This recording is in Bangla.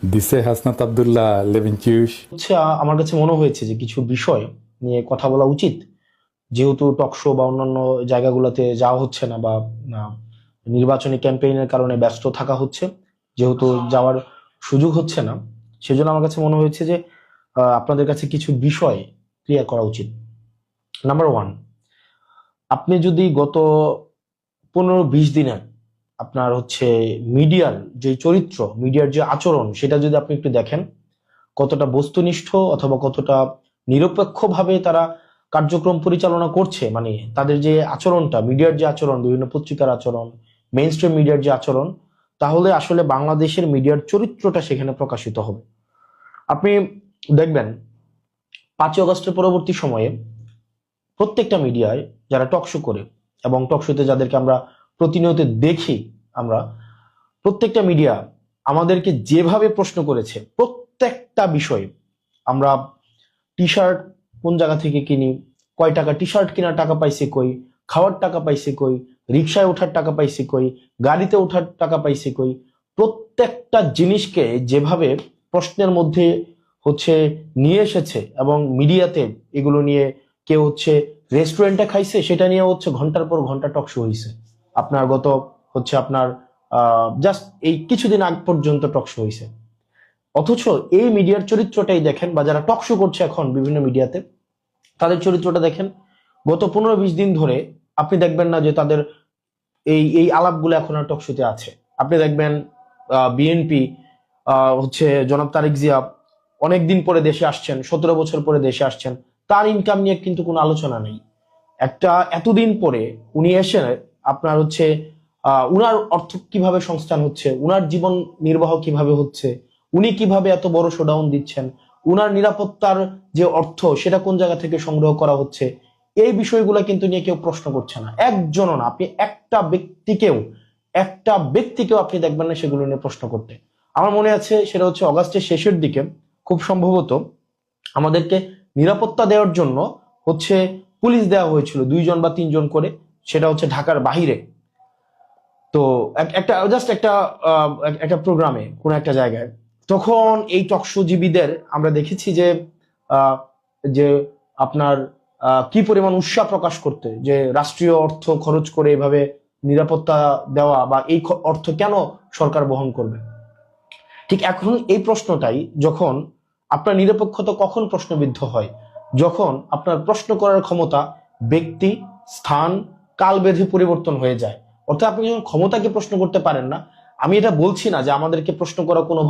দিছে হাসনাত আব্দুল্লাহ লেভিনচিউস। হচ্ছে আমার কাছে মনে হয়েছে যে কিছু বিষয় নিয়ে কথা বলা উচিত, যেহেতু টকশো বা অন্যান্য জায়গাগুলোতে যাওয়া হচ্ছে না, বা আহ, নির্বাচনী ক্যাম্পেইনের কারণে ব্যস্ত থাকা হচ্ছে, যেহেতু যাওয়ার সুযোগ হচ্ছে না, সেজন্য আমার কাছে মনে হয়েছে যে আপনাদের কাছে কিছু বিষয় ক্লিয়ার করা উচিত। নাম্বার ওয়ান, আপনি যদি গত 15-20 দিনে আপনার হচ্ছে মিডিয়ার যে চরিত্র, মিডিয়ার যে আচরণ, সেটা যদি আপনি একটু দেখেন, কতটা বস্তুনিষ্ঠ অথবা কতটা নিরপেক্ষভাবে তারা কার্যক্রম পরিচালনা করছে, মানে তাদের যে আচরণটা, মিডিয়ার যে আচরণ, বিভিন্ন পত্রিকার আচরণ, মেইন স্ট্রিম মিডিয়ার যে আচরণ, তাহলে আসলে বাংলাদেশের মিডিয়ার চরিত্রটা সেখানে প্রকাশিত হবে। আপনি দেখবেন 5ই আগস্টের পরবর্তী সময়ে প্রত্যেকটা মিডিয়ায় যারা টকশো করে, এবং টকশোতে যাদেরকে আমরা প্রতিনিয়ত দেখি, আমরা প্রত্যেকটা মিডিয়া আমাদেরকে যেভাবে প্রশ্ন করেছে, প্রত্যেকটা বিষয়ে, আমরা টি শার্ট কোন জায়গা থেকে কিনি, কয় টাকা টি শার্ট কেনার টাকা পাইছে কই, খাওয়ার টাকা পাইছে কই, রিক্সায় ওঠার টাকা পাইছে কই, গাড়িতে ওঠার টাকা পাইছে কই, প্রত্যেকটা জিনিসকে যেভাবে প্রশ্নের মধ্যে হচ্ছে নিয়ে এসেছে, এবং মিডিয়াতে এগুলো নিয়ে কেউ হচ্ছে রেস্টুরেন্টে খাইছে, সেটা নিয়ে হচ্ছে ঘন্টার পর ঘন্টা টক শো হয়েছে। আপনার গত হচ্ছে আপনার জাস্ট এই কিছুদিন আগ পর্যন্ত টক শো হয়েছে। অথচ এই মিডিয়ার চরিত্রটাই দেখেন, বা যারা টক শো করছে এখন বিভিন্ন মিডিয়াতে, তাদের চরিত্রটা দেখেন। গত 15-20 দিন ধরে আপনি দেখবেন না যে তাদের এই এই আলাপগুলো এখন আর টক শোতে আছে। আপনি দেখবেন বিএনপি হচ্ছে জনাব তারেক জিয়া অনেকদিন পরে দেশে আসছেন, 17 বছর পরে দেশে আসছেন, তার ইনকাম নিয়ে কিন্তু কোনো আলোচনা নেই। একটা এতদিন পরে উনি এসে আপনার হচ্ছে উনার অর্থ কিভাবে সংস্থান হচ্ছে, উনার জীবন নির্বাহ কিভাবে হচ্ছে, উনি কিভাবে এত বড় শোডাউন দিচ্ছেন, উনার নিরাপত্তার যে অর্থ সেটা কোন জায়গা থেকে সংগ্রহ করা হচ্ছে, এই বিষয়গুলো কিন্তু নিয়ে কেউ প্রশ্ন করছে না, একজনও না। আপনি একটা ব্যক্তিকেও আপনি দেখবেন না সেগুলো নিয়ে প্রশ্ন করতে। আমার মনে আছে সেটা হচ্ছে অগাস্টের শেষের দিকে, খুব সম্ভবত আমাদেরকে নিরাপত্তা দেওয়ার জন্য হচ্ছে পুলিশ দেওয়া হয়েছিল 2জন বা 3জন করে, সেটা হচ্ছে ঢাকার বাহিরে। তো একটা জাস্ট একটা একটা প্রোগ্রামে কোন একটা জায়গায়, তখন এই টকশোজীবীদের আমরা দেখেছি যে আহ, যে আপনার কি পরিমাণ উৎসাহ প্রকাশ করতে, যে রাষ্ট্রীয় অর্থ খরচ করে এভাবে নিরাপত্তা দেওয়া, বা এই অর্থ কেন সরকার বহন করবে। ঠিক এখন এই প্রশ্নটাই, যখন আপনার নিরপেক্ষতা কখন প্রশ্নবিদ্ধ হয়, যখন আপনার প্রশ্ন করার ক্ষমতা ব্যক্তি, স্থান, কাল বেঁধে পরিবর্তন হয়ে যায়। অর্থাৎ আপনি যখন ক্ষমতাকে প্রশ্ন করতে পারেন না, আমি এটা বলছি না যে আমাদেরকে প্রশ্ন করা কোনো